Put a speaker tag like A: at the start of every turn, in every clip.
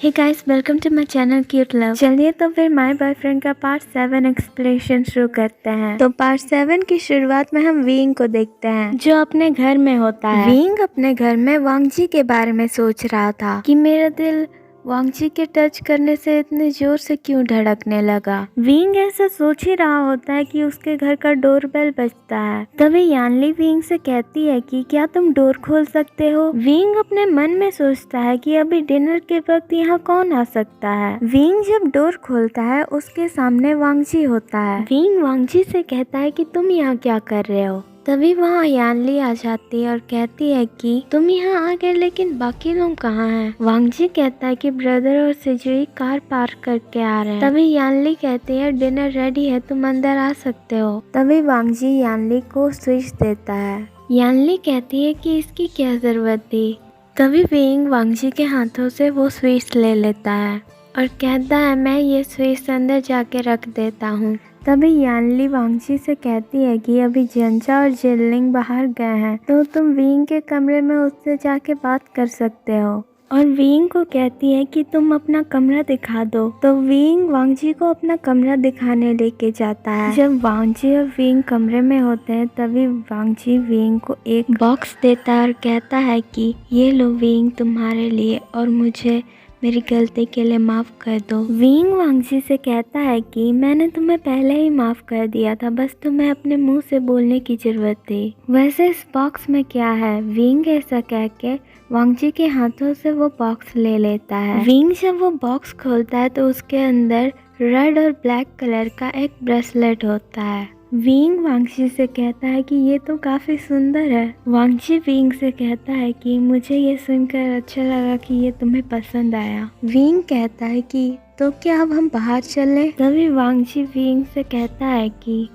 A: Hey guys, welcome to my channel cute love. चलिए तो फिर माय बॉयफ्रेंड का पार्ट 7 एक्सप्लेनेशन शुरू करते हैं। तो पार्ट 7 की शुरुआत में हम विंग को देखते हैं जो अपने घर में होता है। विंग अपने घर में वांगजी के बारे में सोच रहा था कि मेरा दिल वांगजी के टच करने से इतने जोर से क्यों धड़कने लगा। विंग ऐसा सोच ही रहा होता है कि उसके घर का डोरबेल बजता है। तभी यानली विंग से कहती है कि क्या तुम डोर खोल सकते हो। विंग अपने मन में सोचता है कि अभी डिनर के वक्त यहाँ कौन आ सकता है। विंग जब डोर खोलता है उसके सामने वांगजी होता है। विंग वांगजी से कहता है कि तुम यहाँ क्या कर रहे हो। तभी वहाँ यानली आ जाती है और कहती है कि तुम यहाँ आ गए, लेकिन बाकी लोग कहाँ हैं। वांगजी कहता है कि ब्रदर और सिजुई कार पार्क करके आ रहे हैं। तभी यानली कहती है डिनर रेडी है, तुम अंदर आ सकते हो। तभी वांगजी यानली को स्विच देता है। यानली कहती है कि इसकी क्या जरूरत थी। तभी विंग वांगजी के हाथों से वो स्विच ले लेता है और कहता है मैं ये स्विच अंदर जाके रख देता हूँ। तभी यानली वांगजी से कहती है कि अभी जंजा और जिनलिंग बाहर गए हैं, तो तुम विंग के कमरे में उससे जाके बात कर सकते हो। और विंग को कहती है कि तुम अपना कमरा दिखा दो। तो विंग वांगजी को अपना कमरा दिखाने लेके जाता है। जब वांगजी और विंग कमरे में होते हैं तभी वांगजी विंग को एक बॉक्स देता है और कहता है कि ये लो विंग तुम्हारे लिए, और मुझे मेरी गलती के लिए माफ़ कर दो। विंग वांगजी से कहता है कि मैंने तुम्हें पहले ही माफ़ कर दिया था, बस तुम्हें अपने मुंह से बोलने की ज़रूरत थी। वैसे इस बॉक्स में क्या है। विंग ऐसा कह के वांगजी के हाथों से वो बॉक्स ले लेता है। विंग जब वो बॉक्स खोलता है तो उसके अंदर रेड और ब्लैक कलर का एक ब्रेसलेट होता है। विंग वांगजी से कहता है कि ये तो काफ़ी सुंदर है। वांगजी विंग से कहता है कि मुझे ये सुनकर अच्छा लगा कि ये तुम्हें पसंद आया। विंग कहता है कि तो क्या अब हम बाहर चलें। तभी वांगजी विंग से कहता है कि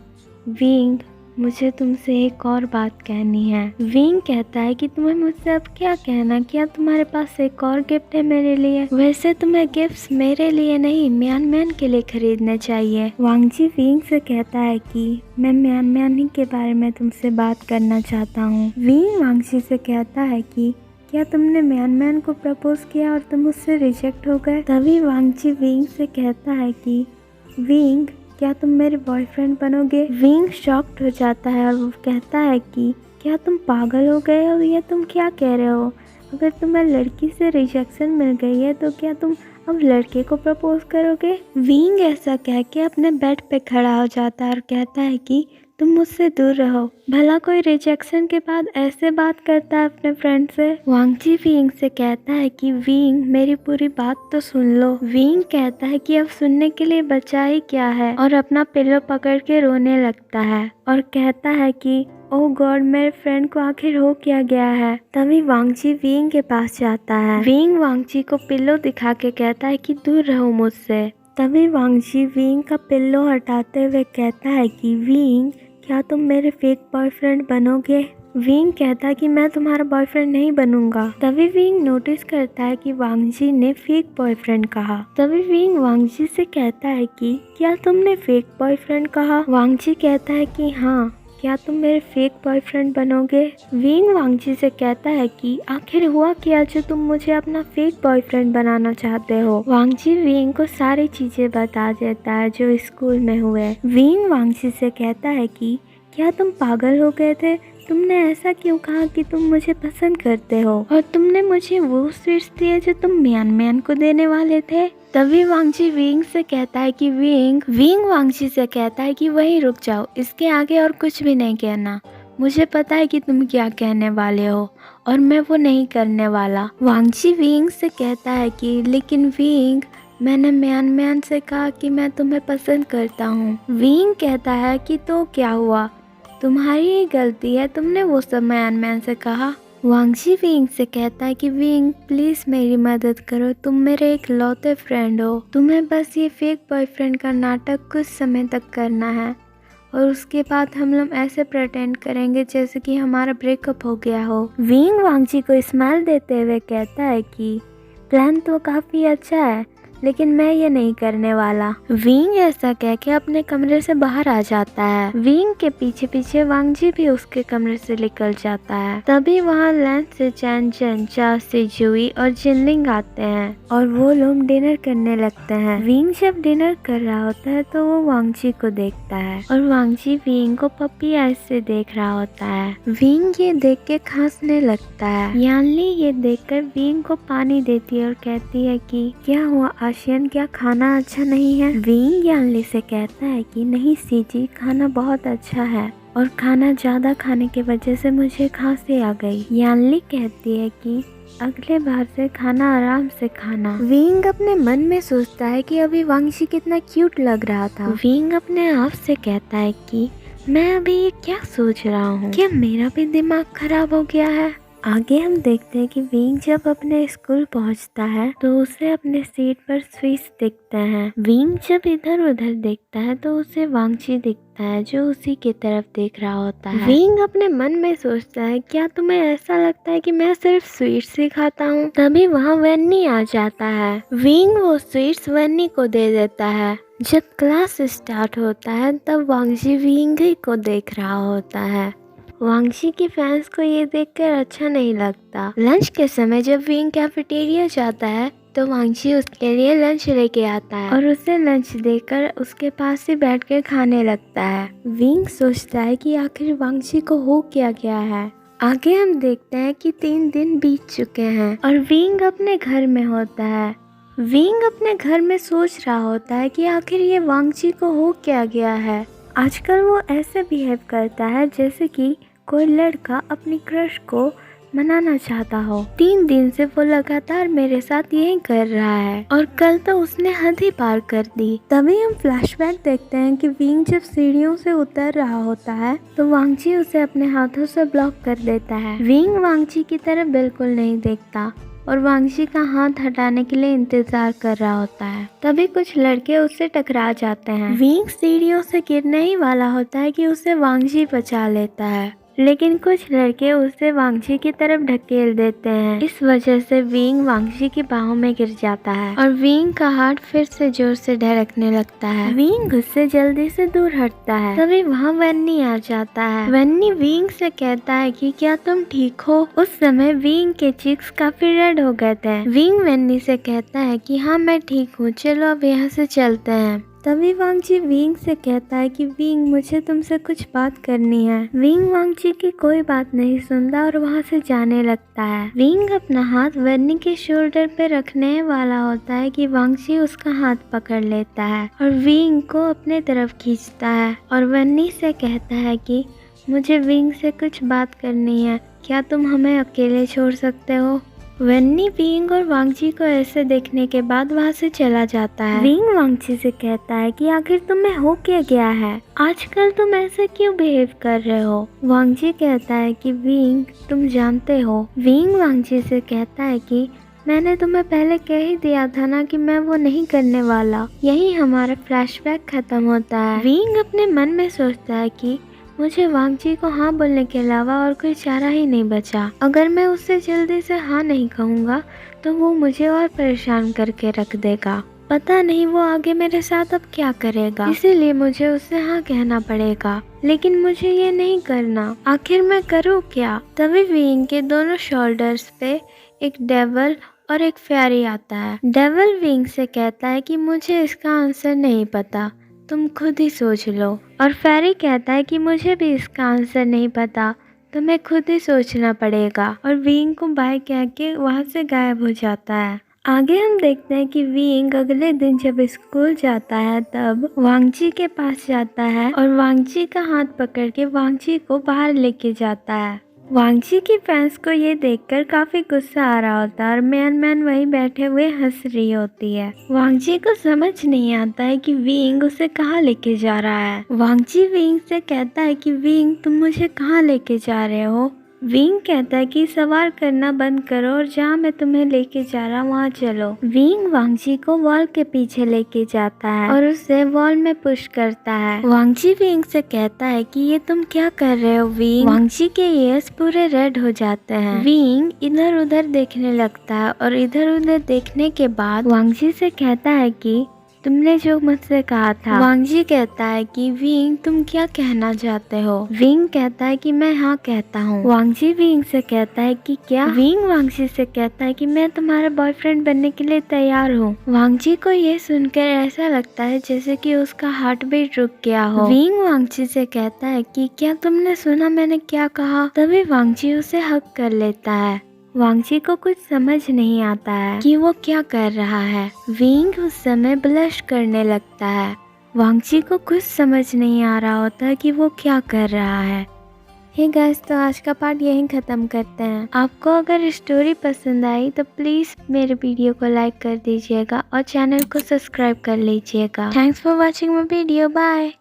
A: विंग मुझे तुमसे एक और बात कहनी है। विंग कहता है कि तुम्हें मुझसे अब क्या कहना, क्या तुम्हारे पास एक और गिफ्ट है मेरे लिए। वैसे तुम्हें गिफ्ट्स मेरे लिए नहीं म्यान म्यान के लिए खरीदने चाहिए। वांगजी विंग से कहता है कि मैं म्यान म्यान के बारे में तुमसे बात करना चाहता हूँ। विंग वांगजी से कहता है कि क्या तुमने म्यान म्यान को प्रपोज किया और तुम उससे रिजेक्ट हो गए। तभी वांगजी विंग से कहता है कि विंग क्या तुम मेरे बॉयफ्रेंड बनोगे। विंग शॉक्ड हो जाता है और वो कहता है कि क्या तुम पागल हो गए हो, या तुम क्या कह रहे हो। अगर तुम्हें लड़की से रिजेक्शन मिल गई है तो क्या तुम अब लड़के को प्रपोज करोगे। विंग ऐसा कह के अपने बेड पे खड़ा हो जाता है और कहता है कि तुम मुझसे दूर रहो। भला कोई रिजेक्शन के बाद ऐसे बात करता है अपने फ्रेंड से। वांगजी विंग से कहता है कि विंग मेरी पूरी बात तो सुन लो। विंग कहता है कि अब सुनने के लिए बचा ही क्या है, और अपना पिलो पकड़ के रोने लगता है और कहता है कि ओह गॉड, मेरे फ्रेंड को आखिर हो क्या गया है। तभी वांगजी विंग के पास जाता है। विंग वांगजी को पिल्लो दिखा के कहता है कि दूर रहो मुझसे। तभी वांगजी विंग का पिल्लो हटाते हुए कहता है कि विंग क्या तुम मेरे फेक बॉयफ्रेंड बनोगे। विंग कहता है कि मैं तुम्हारा बॉयफ्रेंड नहीं बनूंगा। तभी विंग नोटिस करता है कि वांगजी ने फेक बॉयफ्रेंड कहा। तभी विंग वांगजी से कहता है कि क्या तुमने फेक बॉयफ्रेंड कहा। वांगजी कहता है कि हाँ, क्या तुम मेरे फेक बॉयफ्रेंड बनोगे। विंग वांगजी से कहता है कि आखिर हुआ क्या जो तुम मुझे अपना फेक बॉयफ्रेंड बनाना चाहते हो। वांगजी विंग को सारी चीजें बता देता है जो स्कूल में हुए। विंग वांगजी से कहता है कि क्या तुम पागल हो गए थे, तुमने ऐसा क्यों कहा कि तुम मुझे पसंद करते हो, और तुमने मुझे वो स्वीट्स दिए जो तुम म्यान म्यान को देने वाले थे। तभी वांगजी विंग से कहता है कि विंग वांगजी से कहता है कि वहीं रुक जाओ, इसके आगे और कुछ भी नहीं कहना। मुझे पता है कि तुम क्या कहने वाले हो और मैं वो नहीं करने वाला। वांगजी विंग से कहता है कि लेकिन विंग मैंने म्यान म्यान से कहा कि मैं तुम्हें पसंद करता हूँ। विंग कहता है कि तो क्या हुआ, तुम्हारी ही गलती है, तुमने वो सब म्यान म्यान से कहा। वांगजी विंग से कहता है कि विंग प्लीज मेरी मदद करो, तुम मेरे एक लौते फ्रेंड हो, तुम्हें बस ये फेक बॉयफ्रेंड का नाटक कुछ समय तक करना है और उसके बाद हम लोग ऐसे प्रेटेंड करेंगे जैसे कि हमारा ब्रेकअप हो गया हो। विंग वांगजी को स्माइल देते हुए कहता है कि प्लान तो काफ़ी अच्छा है, लेकिन मैं ये नहीं करने वाला। विंग ऐसा कह के अपने कमरे से बाहर आ जाता है। विंग के पीछे पीछे वांगजी भी उसके कमरे से निकल जाता है। तभी वहाँ लैंस से चैन चैन, चा से जुई और जिनलिंग आते हैं और वो लोग डिनर करने लगते हैं। विंग जब डिनर कर रहा होता है तो वो वांगजी को देखता है और वांगजी विंग को पपी आइज से देख रहा होता है। विंग ये देख के खांसने लगता है। यानली ये देखकर विंग को पानी देती है और कहती है कि क्या हुआ आशियन, क्या खाना अच्छा नहीं है? विंग यानली से कहता है कि नहीं सीजी, खाना बहुत अच्छा है और खाना ज्यादा खाने की वजह से मुझे खांसी आ गई। यानली कहती है कि अगले बार से खाना आराम से खाना। विंग अपने मन में सोचता है कि अभी वांगजी कितना क्यूट लग रहा था। विंग अपने आप से कहता है कि मैं अभी ये क्या सोच रहा हूँ, क्या मेरा भी दिमाग खराब हो गया है? आगे हम देखते हैं कि विंग जब अपने स्कूल पहुंचता है तो उसे अपने सीट पर स्विच दिखते हैं। विंग जब इधर उधर देखता है तो उसे वांगजी दिखता है जो उसी की तरफ देख रहा होता है। विंग अपने मन में सोचता है क्या तुम्हें ऐसा लगता है कि मैं सिर्फ स्वीट्स ही खाता हूँ? तभी वहाँ वेन्नी आ जाता है। विंग वो स्वीट्स वेन्नी को दे देता है। जब क्लास स्टार्ट होता है तब वांगजी विंग को देख रहा होता है। वांगजी के फैंस को ये देखकर अच्छा नहीं लगता। लंच के समय जब विंग कैफेटेरिया जाता है तो वांगजी उसके लिए लंच लेके आता है और उसे लंच देकर उसके पास ही बैठकर खाने लगता है। विंग सोचता है कि आखिर वांगजी को हो क्या गया है। आगे हम देखते हैं कि 3 दिन बीत चुके हैं और विंग अपने घर में होता है। विंग अपने घर में सोच रहा होता है कि आखिर ये वांगजी को हो क्या गया है। आजकल वो ऐसे बिहेव करता है जैसे कि कोई लड़का अपनी क्रश को मनाना चाहता हो। 3 दिन से वो लगातार मेरे साथ यही कर रहा है और कल तो उसने हद ही पार कर दी। तभी हम फ्लैशबैक देखते हैं कि विंग जब सीढ़ियों से उतर रहा होता है तो वांगजी उसे अपने हाथों से ब्लॉक कर देता है। विंग वांगजी की तरफ बिल्कुल नहीं देखता और वांगजी का हाथ हटाने के लिए इंतजार कर रहा होता है। तभी कुछ लड़के उससे टकरा जाते हैं। विंग सीढ़ियों से गिरने ही वाला होता है कि उसे वांगजी बचा लेता है, लेकिन कुछ लड़के उसे वांगजी की तरफ ढकेल देते हैं। इस वजह से विंग वांगजी की बाहों में गिर जाता है और विंग का हार्ट फिर से जोर से धड़कने लगता है। विंग उससे जल्दी से दूर हटता है। तभी वहाँ वेन्नी आ जाता है। वेन्नी विंग से कहता है कि क्या तुम ठीक हो? उस समय विंग के चिक्स काफी रेड हो गए थे। विंग वेन्नी से कहता है कि हाँ मैं ठीक हूँ, चलो अब यहाँ से चलते हैं। तभी वांगजी विंग से कहता है कि विंग मुझे तुमसे कुछ बात करनी है। विंग वांगजी की कोई बात नहीं सुनता और वहाँ से जाने लगता है। विंग अपना हाथ वेन्नी के शोल्डर पे रखने वाला होता है कि वांगजी उसका हाथ पकड़ लेता है और विंग को अपने तरफ खींचता है और वेन्नी से कहता है कि मुझे विंग से कुछ बात करनी है, क्या तुम हमें अकेले छोड़ सकते हो? वेन्नी विंग और वांगजी को ऐसे देखने के बाद वहाँ से चला जाता है। विंग वांगजी से कहता है कि आखिर तुम्हें हो क्या गया है, आजकल तुम ऐसे क्यों बिहेव कर रहे हो? वांगजी कहता है कि विंग तुम जानते हो। विंग वांगजी से कहता है कि मैंने तुम्हें पहले कह ही दिया था ना कि मैं वो नहीं करने वाला। यही हमारा फ्लैशबैक खत्म होता है। विंग अपने मन में सोचता है कि मुझे वांगजी को हाँ बोलने के अलावा और कोई चारा ही नहीं बचा। अगर मैं उससे जल्दी से हाँ नहीं कहूँगा तो वो मुझे और परेशान करके रख देगा। पता नहीं वो आगे मेरे साथ अब क्या करेगा, इसीलिए मुझे उससे हाँ कहना पड़ेगा। लेकिन मुझे ये नहीं करना, आखिर मैं करूँ क्या? तभी विंग के दोनों शोल्डर्स पे एक डेविल और एक फेरी आता है। डेविल विंग से कहता है कि मुझे इसका आंसर नहीं पता, तुम खुद ही सोच लो। और फेरी कहता है कि मुझे भी इसका आंसर नहीं पता, तुम्हें खुद ही सोचना पड़ेगा। और विंग को बाय कह के वहाँ से गायब हो जाता है। आगे हम देखते हैं कि विंग अगले दिन जब स्कूल जाता है तब वांगजी के पास जाता है और वांगजी का हाथ पकड़ के वांगजी को बाहर लेके जाता है। वांगजी की फैंस को ये देखकर काफी गुस्सा आ रहा होता है और मैन वहीं बैठे हुए हंस रही होती है। वांगजी को समझ नहीं आता है कि विंग उसे कहाँ लेके जा रहा है। वांगजी विंग से कहता है कि विंग तुम मुझे कहाँ लेके जा रहे हो? विंग कहता है कि सवाल करना बंद करो और जहाँ मैं तुम्हें लेके जा रहा हूँ वहाँ चलो। विंग वांगजी को वॉल के पीछे लेके जाता है और उसे वॉल में पुश करता है। वांगजी विंग से कहता है कि ये तुम क्या कर रहे हो विंग। वांगजी के ईयर्स पूरे रेड हो जाते हैं। विंग इधर उधर देखने लगता है और इधर उधर देखने के बाद वांगजी से कहता है कि तुमने जो मुझसे कहा था। वांगजी कहता है कि विंग तुम क्या कहना चाहते हो। विंग कहता है कि मैं हाँ कहता हूँ। वांगजी विंग से कहता है कि क्या। विंग वांगजी से कहता है कि मैं तुम्हारा बॉयफ्रेंड बनने के लिए तैयार हूँ। वांगजी को ये सुनकर ऐसा लगता है जैसे कि उसका हार्ट बीट रुक गया हो। विंग वांगजी से कहता है कि क्या तुमने सुना मैंने क्या कहा। तभी वांगजी उसे हक कर लेता है। वांगजी को कुछ समझ नहीं आता है कि वो क्या कर रहा है। विंग उस समय ब्लश करने लगता है। वांगजी को कुछ समझ नहीं आ रहा होता कि वो क्या कर रहा है। हे गाइस, तो आज का पार्ट यहीं ख़त्म करते हैं। आपको अगर स्टोरी पसंद आई तो प्लीज़ मेरे वीडियो को लाइक कर दीजिएगा और चैनल को सब्सक्राइब कर लीजिएगा। Thanks for watching my video. Bye.